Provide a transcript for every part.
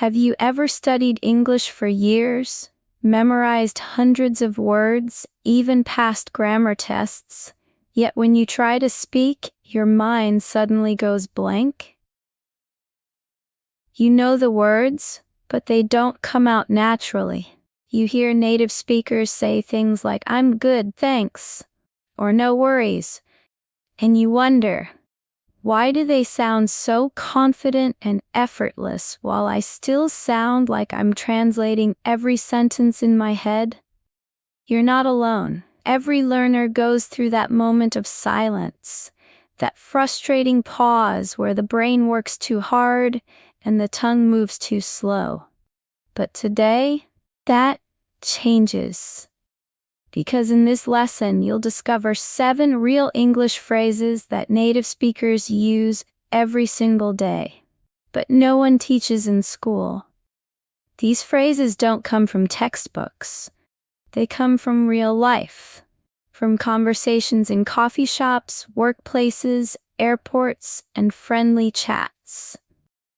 Have you ever studied English for years, memorized hundreds of words, even passed grammar tests, yet when you try to speak, your mind suddenly goes blank? You know the words, but they don't come out naturally. You hear native speakers say things like, "I'm good, thanks," or "no worries," and you wonder, why do they sound so confident and effortless while I still sound like I'm translating every sentence in my head? You're not alone. Every learner goes through that moment of silence, that frustrating pause where the brain works too hard and the tongue moves too slow. But today, that changes. Because in this lesson, you'll discover 7 real English phrases that native speakers use every single day, but no one teaches in school. These phrases don't come from textbooks. They come from real life, from conversations in coffee shops, workplaces, airports, and friendly chats.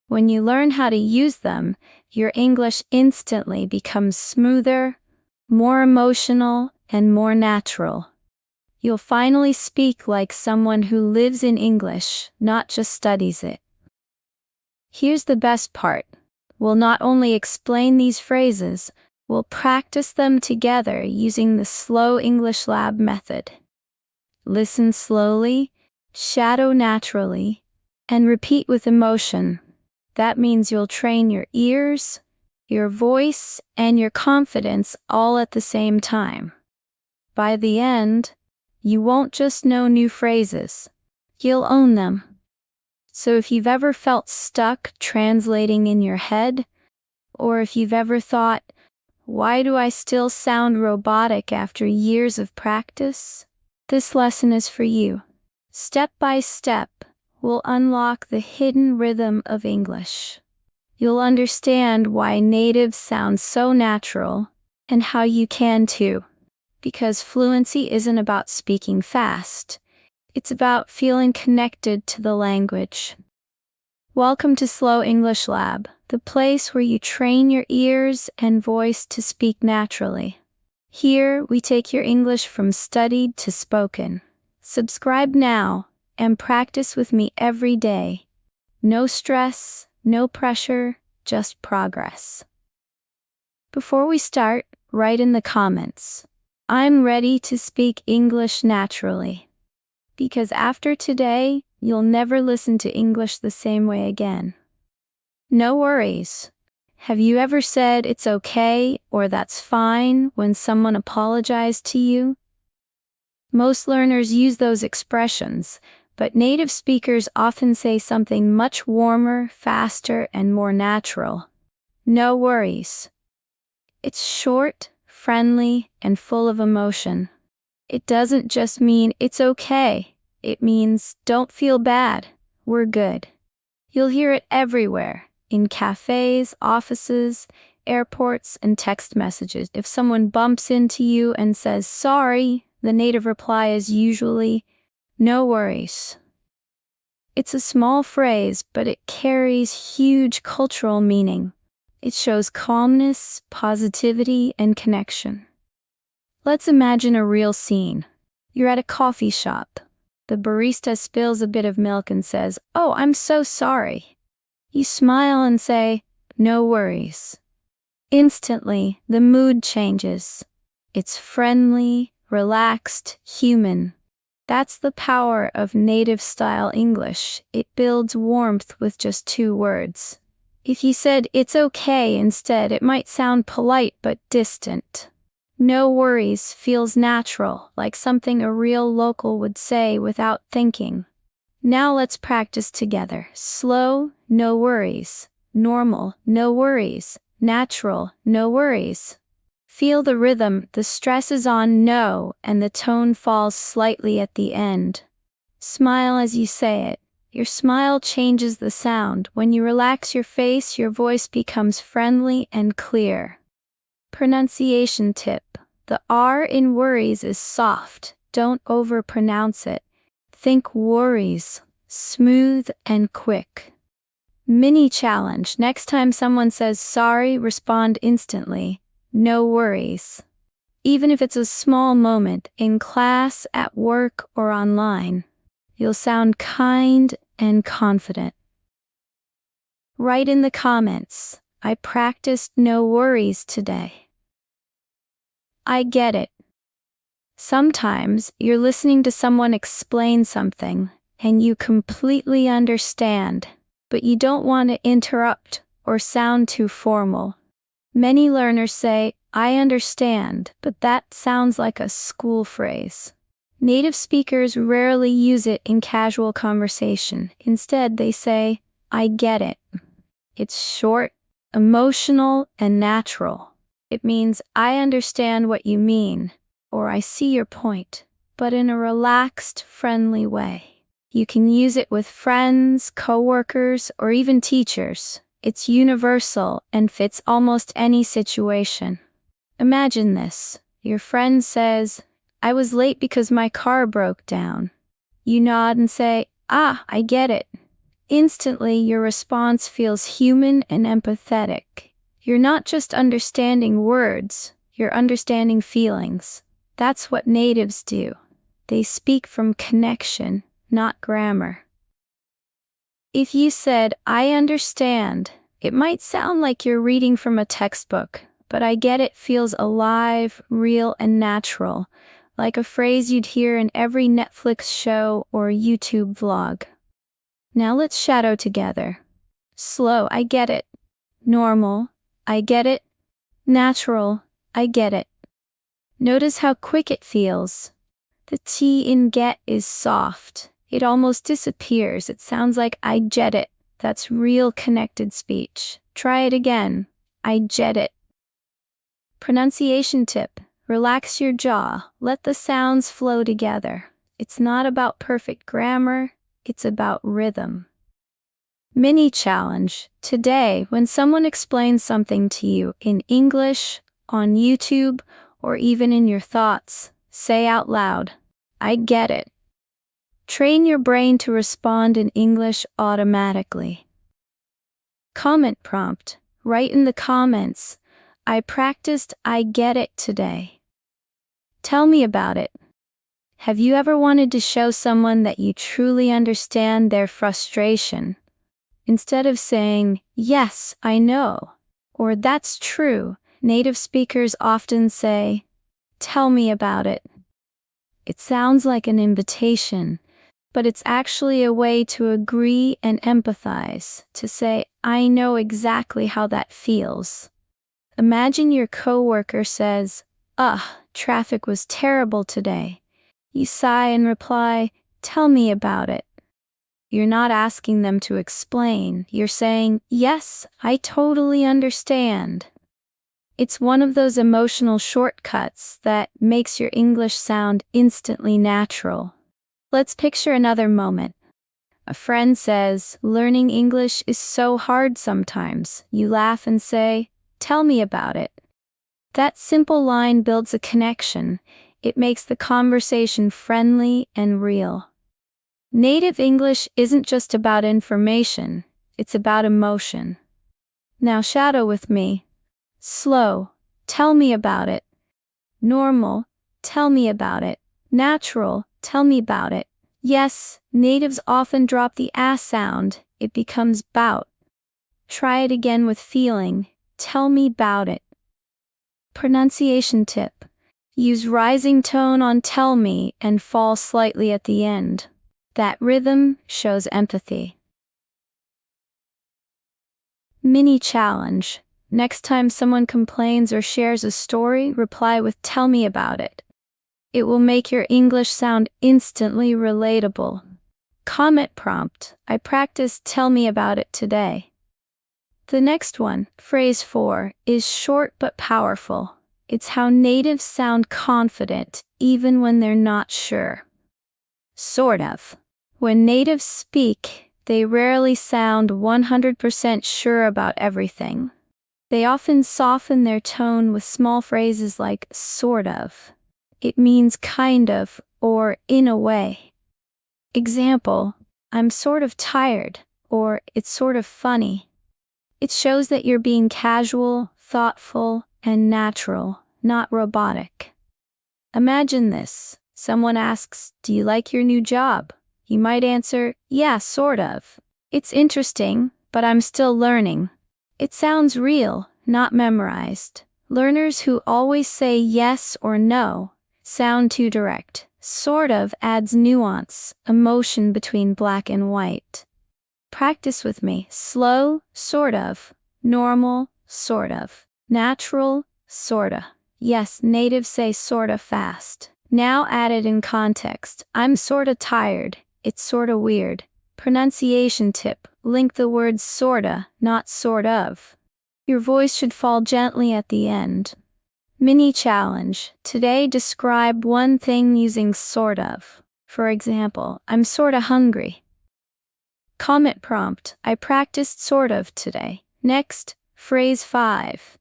When you learn how to use them, your English instantly becomes smoother, more emotional, and more natural. You'll finally speak like someone who lives in English, not just studies it. Here's the best part. We'll not only explain these phrases, we'll practice them together using the Slow English Lab method. Listen slowly, shadow naturally, and repeat with emotion. That means you'll train your ears, your voice, and your confidence all at the same time. By the end, you won't just know new phrases, you'll own them. So if you've ever felt stuck translating in your head, or if you've ever thought, "Why do I still sound robotic after years of practice?" this lesson is for you. Step by step, we'll unlock the hidden rhythm of English. You'll understand why natives sound so natural, and how you can too. Because fluency isn't about speaking fast, it's about feeling connected to the language. Welcome to Slow English Lab, the place where you train your ears and voice to speak naturally. Here, we take your English from studied to spoken. Subscribe now and practice with me every day. No stress, no pressure, just progress. Before we start, write in the comments, "I'm ready to speak English naturally." Because after today, you'll never listen to English the same way again. No worries. Have you ever said "it's okay" or "that's fine" when someone apologized to you? Most learners use those expressions, but native speakers often say something much warmer, faster, and more natural. No worries. It's short, friendly, and full of emotion. It doesn't just mean "it's okay." It means "don't feel bad, we're good." You'll hear it everywhere, in cafes, offices, airports, and text messages. If someone bumps into you and says "sorry," the native reply is usually "no worries." It's a small phrase, but it carries huge cultural meaning. It shows calmness, positivity, and connection. Let's imagine a real scene. You're at a coffee shop. The barista spills a bit of milk and says, "Oh, I'm so sorry." You smile and say, "No worries." Instantly, the mood changes. It's friendly, relaxed, human. That's the power of native-style English. It builds warmth with just 2 words. If you said "it's okay" instead, it might sound polite but distant. No worries feels natural, like something a real local would say without thinking. Now let's practice together. Slow, no worries. Normal, no worries. Natural, no worries. Feel the rhythm, the stress is on "no," and the tone falls slightly at the end. Smile as you say it. Your smile changes the sound. When you relax your face, your voice becomes friendly and clear. Pronunciation tip. The R in worries is soft. Don't overpronounce it. Think worries, smooth and quick. Mini challenge. Next time someone says sorry, respond instantly. No worries. Even if it's a small moment, in class, at work, or online, you'll sound kind and confident. Write in the comments, I practiced no worries today. I get it. Sometimes you're listening to someone explain something, and you completely understand, but you don't want to interrupt or sound too formal. Many learners say, I understand, but that sounds like a school phrase. Native speakers rarely use it in casual conversation. Instead, they say, I get it. It's short, emotional, and natural. It means, I understand what you mean, or I see your point, but in a relaxed, friendly way. You can use it with friends, coworkers, or even teachers. It's universal and fits almost any situation. Imagine this. Your friend says, I was late because my car broke down. You nod and say, I get it. Instantly, your response feels human and empathetic. You're not just understanding words, you're understanding feelings. That's what natives do. They speak from connection, not grammar. If you said, I understand, it might sound like you're reading from a textbook, but I get it feels alive, real, and natural, like a phrase you'd hear in every Netflix show or YouTube vlog. Now let's shadow together. Slow, I get it. Normal, I get it. Natural, I get it. Notice how quick it feels. The T in get is soft. It almost disappears. It sounds like I get it. That's real connected speech. Try it again. I get it. Pronunciation tip. Relax your jaw. Let the sounds flow together. It's not about perfect grammar. It's about rhythm. Mini challenge. Today, when someone explains something to you in English, on YouTube, or even in your thoughts, say out loud, I get it. Train your brain to respond in English automatically. Comment prompt. Write in the comments, I practiced I get it today. Tell me about it. Have you ever wanted to show someone that you truly understand their frustration? Instead of saying, yes, I know, or that's true, native speakers often say, tell me about it. It sounds like an invitation, but it's actually a way to agree and empathize, to say, I know exactly how that feels. Imagine your coworker says, traffic was terrible today. You sigh and reply, tell me about it. You're not asking them to explain, you're saying, yes, I totally understand. It's one of those emotional shortcuts that makes your English sound instantly natural. Let's picture another moment. A friend says, learning English is so hard sometimes. You laugh and say, tell me about it. That simple line builds a connection. It makes the conversation friendly and real. Native English isn't just about information, it's about emotion. Now shadow with me. Slow, tell me about it. Normal, tell me about it. Natural, tell me about it. Yes, natives often drop the sound, it becomes bout. Try it again with feeling, tell me about it. Pronunciation tip. Use rising tone on tell me and fall slightly at the end. That rhythm shows empathy. Mini challenge. Next time someone complains or shares a story, reply with tell me about it. It will make your English sound instantly relatable. Comment prompt. I practiced tell me about it today. The next one, phrase 4, is short but powerful. It's how natives sound confident even when they're not sure. Sort of. When natives speak, they rarely sound 100% sure about everything. They often soften their tone with small phrases like sort of. It means kind of, or in a way. Example, I'm sort of tired, or it's sort of funny. It shows that you're being casual, thoughtful, and natural, not robotic. Imagine this. Someone asks, "Do you like your new job?" You might answer, "Yeah, sort of. It's interesting, but I'm still learning." It sounds real, not memorized. Learners who always say yes or no sound too direct. Sort of adds nuance, emotion between black and white. Practice with me. Slow, sort of. Normal, sort of. Natural, sorta. Yes, natives say sorta fast. Now add it in context. I'm sorta tired. It's sorta weird. Pronunciation tip. Link the words sorta, not sort of. Your voice should fall gently at the end. Mini challenge. Today describe one thing using sort of. For example, I'm sorta hungry. Comment prompt. I practiced sort of today. Next, phrase 5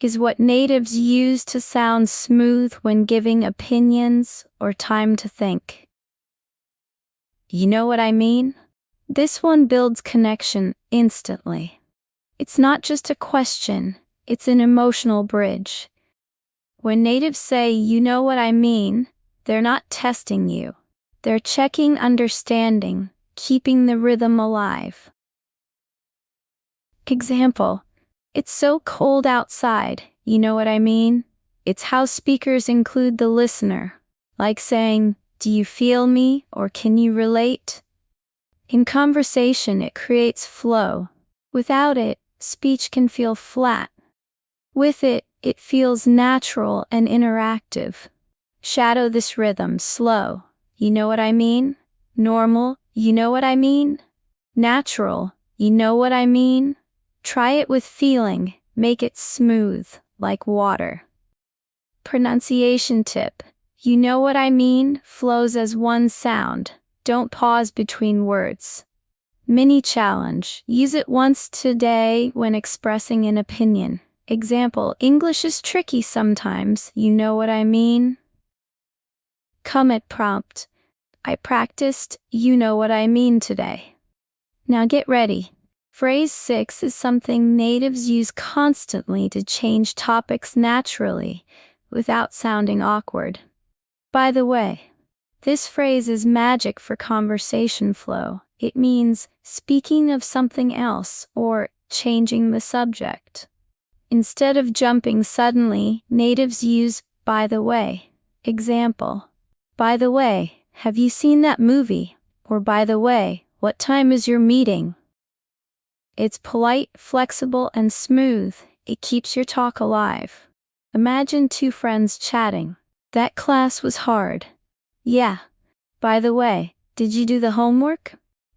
is what natives use to sound smooth when giving opinions or time to think. You know what I mean? This one builds connection instantly. It's not just a question, it's an emotional bridge. When natives say, "You know what I mean," they're not testing you. They're checking understanding, keeping the rhythm alive. Example. It's so cold outside, you know what I mean? It's how speakers include the listener, like saying, "Do you feel me?" or "Can you relate?" In conversation, it creates flow. Without it, speech can feel flat. With it, it feels natural and interactive. Shadow this rhythm. Slow, you know what I mean? Normal, you know what I mean? Natural, you know what I mean? Try it with feeling. Make it smooth, like water. Pronunciation tip. You know what I mean flows as one sound. Don't pause between words. Mini challenge. Use it once today when expressing an opinion. Example. English is tricky sometimes, you know what I mean? Comment prompt. I practiced, you know what I mean today. Now get ready. Phrase 6 is something natives use constantly to change topics naturally, without sounding awkward. By the way, this phrase is magic for conversation flow. It means speaking of something else or changing the subject. Instead of jumping suddenly, natives use "by the way." Example. By the way, have you seen that movie? Or by the way, what time is your meeting? It's polite, flexible, and smooth. It keeps your talk alive. Imagine two friends chatting. That class was hard. Yeah. By the way, did you do the homework?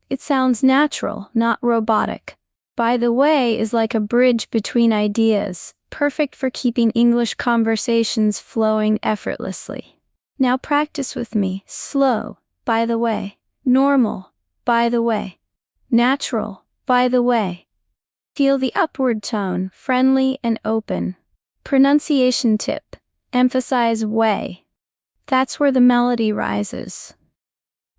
It sounds natural, not robotic. By the way is like a bridge between ideas, perfect for keeping English conversations flowing effortlessly. Now practice with me. Slow, by the way. Normal, by the way. Natural, by the way. Feel the upward tone, friendly and open. Pronunciation tip. Emphasize way. That's where the melody rises.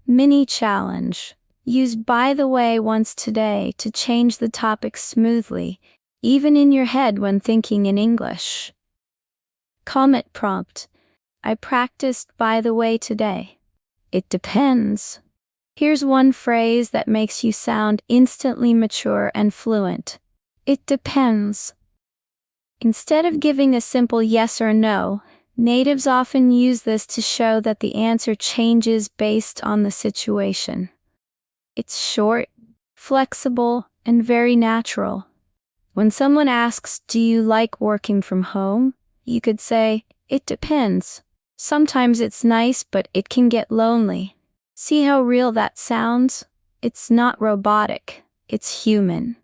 Mini challenge. Use "by the way" once today to change the topic smoothly, even in your head when thinking in English. Comment prompt. I practiced "by the way" today. It depends. Here's one phrase that makes you sound instantly mature and fluent. It depends. Instead of giving a simple yes or no, natives often use this to show that the answer changes based on the situation. It's short, flexible, and very natural. When someone asks, "Do you like working from home?" you could say, "It depends. Sometimes it's nice, but it can get lonely." See how real that sounds? It's not robotic, it's human.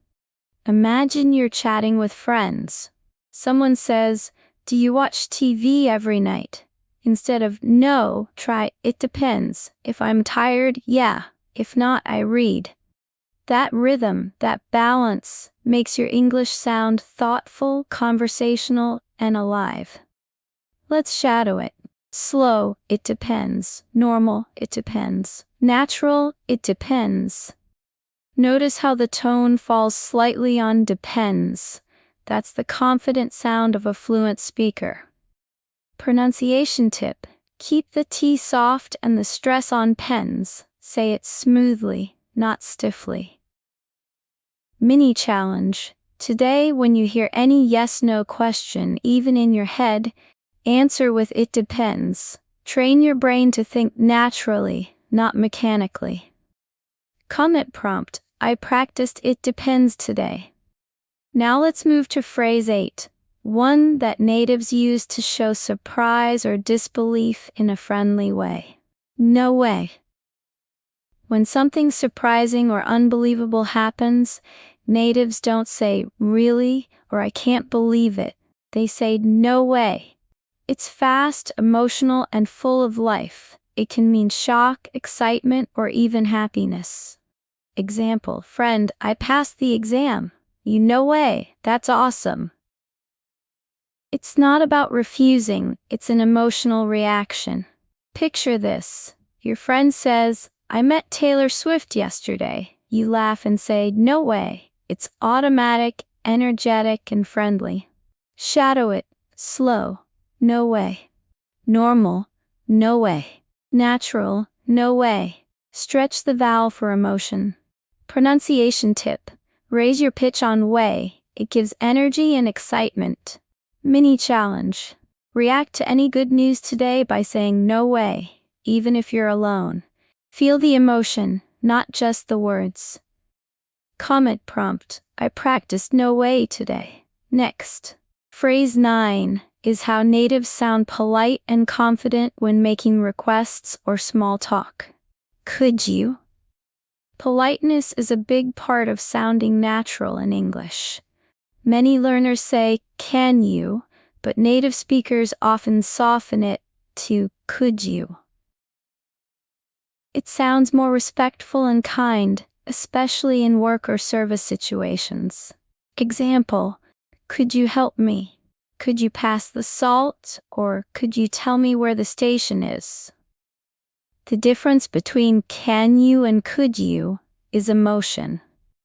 Imagine you're chatting with friends. Someone says, "Do you watch TV every night?" Instead of "No," try "It depends. If I'm tired, yeah. If not, I read." That rhythm, that balance, makes your English sound thoughtful, conversational, and alive. Let's shadow it. Slow, "It depends." Normal, "It depends." Natural, "It depends." Notice how the tone falls slightly on depends. That's the confident sound of a fluent speaker. Pronunciation tip: keep the T soft and the stress on pens. Say it smoothly, not stiffly. Mini challenge. Today, when you hear any yes-no question, even in your head, answer with "it depends." Train your brain to think naturally, not mechanically. Comment prompt: I practiced "it depends" today. Now let's move to phrase 8, one that natives use to show surprise or disbelief in a friendly way. No way. When something surprising or unbelievable happens, natives don't say "really" or "I can't believe it." They say "no way." It's fast, emotional, and full of life. It can mean shock, excitement, or even happiness. Example: friend, I passed the exam. You "no way, that's awesome." It's not about refusing, it's an emotional reaction. Picture this. Your friend says, I met Taylor Swift yesterday. You laugh and say, no way. It's automatic, energetic, and friendly. Shadow it. Slow. No way. Normal. No way. Natural. No way. Stretch the vowel for emotion. Pronunciation tip: raise your pitch on way. It gives energy and excitement. Mini challenge. React to any good news today by saying no way, even if you're alone. Feel the emotion, not just the words. Comment prompt: I practiced no way today. Next. Phrase 9 is how natives sound polite and confident when making requests or small talk. Could you? Politeness is a big part of sounding natural in English. Many learners say, can you, but native speakers often soften it to could you. It sounds more respectful and kind, especially in work or service situations. Example: could you help me? Could you pass the salt? Or could you tell me where the station is? The difference between can you and could you is emotion.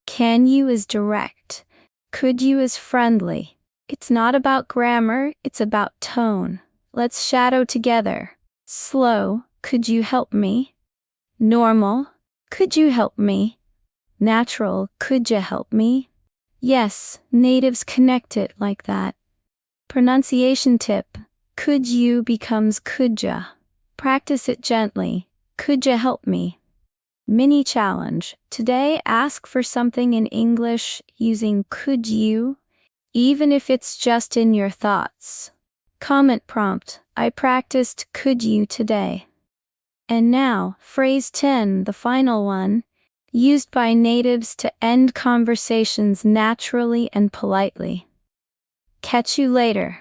Can you is direct. Could you is friendly. It's not about grammar, it's about tone. Let's shadow together. Slow: could you help me? Normal: could you help me? Natural: could you help me? Yes, natives connect it like that. Pronunciation tip: could you becomes coulda. Practice it gently. Could you help me? Mini challenge. Today, ask for something in English using could you, even if it's just in your thoughts. Comment prompt: I practiced could you today. And now, phrase 10, the final one, used by natives to end conversations naturally and politely. Catch you later.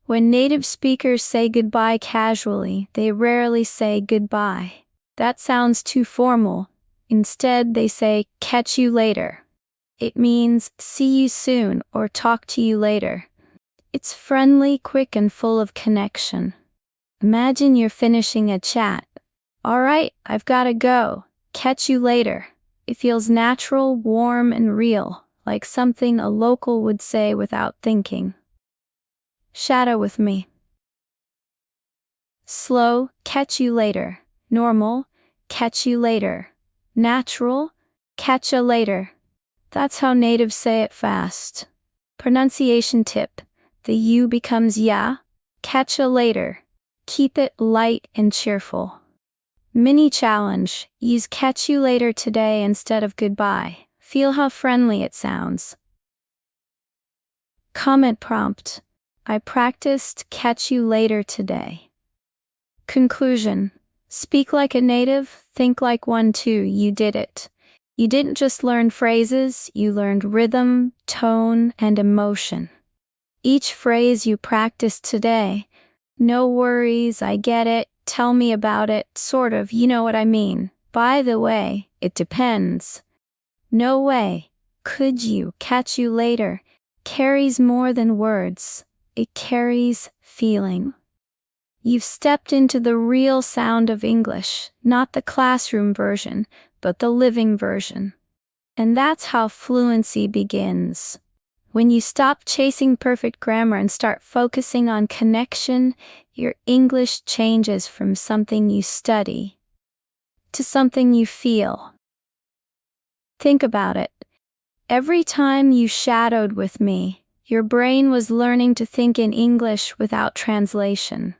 When native speakers say goodbye casually, they rarely say goodbye. That sounds too formal. Instead, they say catch you later. It means see you soon or talk to you later. It's friendly, quick, and full of connection. Imagine you're finishing a chat. All right, I've gotta go. Catch you later. It feels natural, warm, and real, like something a local would say without thinking. Shadow with me. Slow: catch you later. Normal: catch you later. Natural: catch ya later. That's how natives say it fast. Pronunciation tip: the U becomes ya. Catch ya later. Keep it light and cheerful. Mini challenge: use catch you later today instead of goodbye. Feel how friendly it sounds. Comment prompt: I practiced catch you later today. Conclusion: speak like a native, think like one too. You did it. You didn't just learn phrases, you learned rhythm, tone, and emotion. Each phrase you practiced today, no worries, I get it, tell me about it, sort of, you know what I mean. By the way, it depends. No way, could you, catch you later, carries more than words. It carries feeling. You've stepped into the real sound of English, not the classroom version, but the living version. And that's how fluency begins. When you stop chasing perfect grammar and start focusing on connection, your English changes from something you study to something you feel. Think about it. Every time you shadowed with me, your brain was learning to think in English without translation.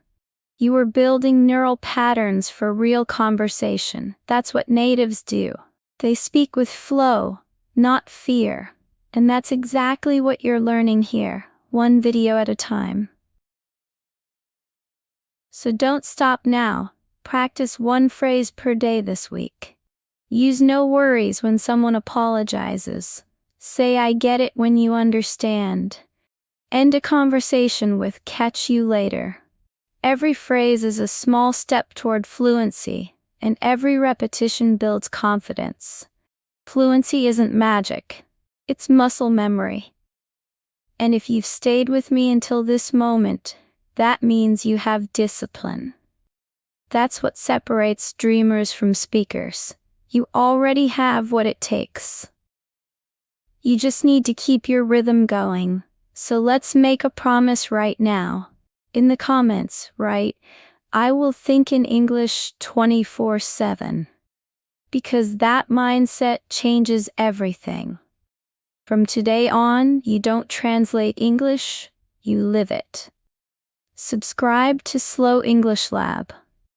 You were building neural patterns for real conversation. That's what natives do. They speak with flow, not fear. And that's exactly what you're learning here, one video at a time. So don't stop now. Practice one phrase per day this week. Use no worries when someone apologizes. Say I get it when you understand. End a conversation with catch you later. Every phrase is a small step toward fluency, and every repetition builds confidence. Fluency isn't magic. It's muscle memory. And if you've stayed with me until this moment, that means you have discipline. That's what separates dreamers from speakers. You already have what it takes. You just need to keep your rhythm going. So let's make a promise right now. In the comments, write, I will think in English 24/7. Because that mindset changes everything. From today on, you don't translate English, you live it. Subscribe to Slow English Lab,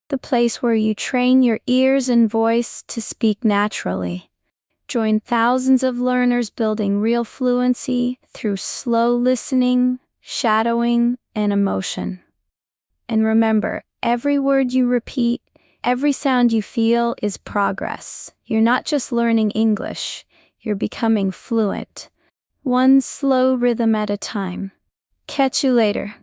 the place where you train your ears and voice to speak naturally. Join thousands of learners building real fluency through slow listening, shadowing, and emotion. And remember, every word you repeat, every sound you feel is progress. You're not just learning English, you're becoming fluent. One slow rhythm at a time. Catch you later.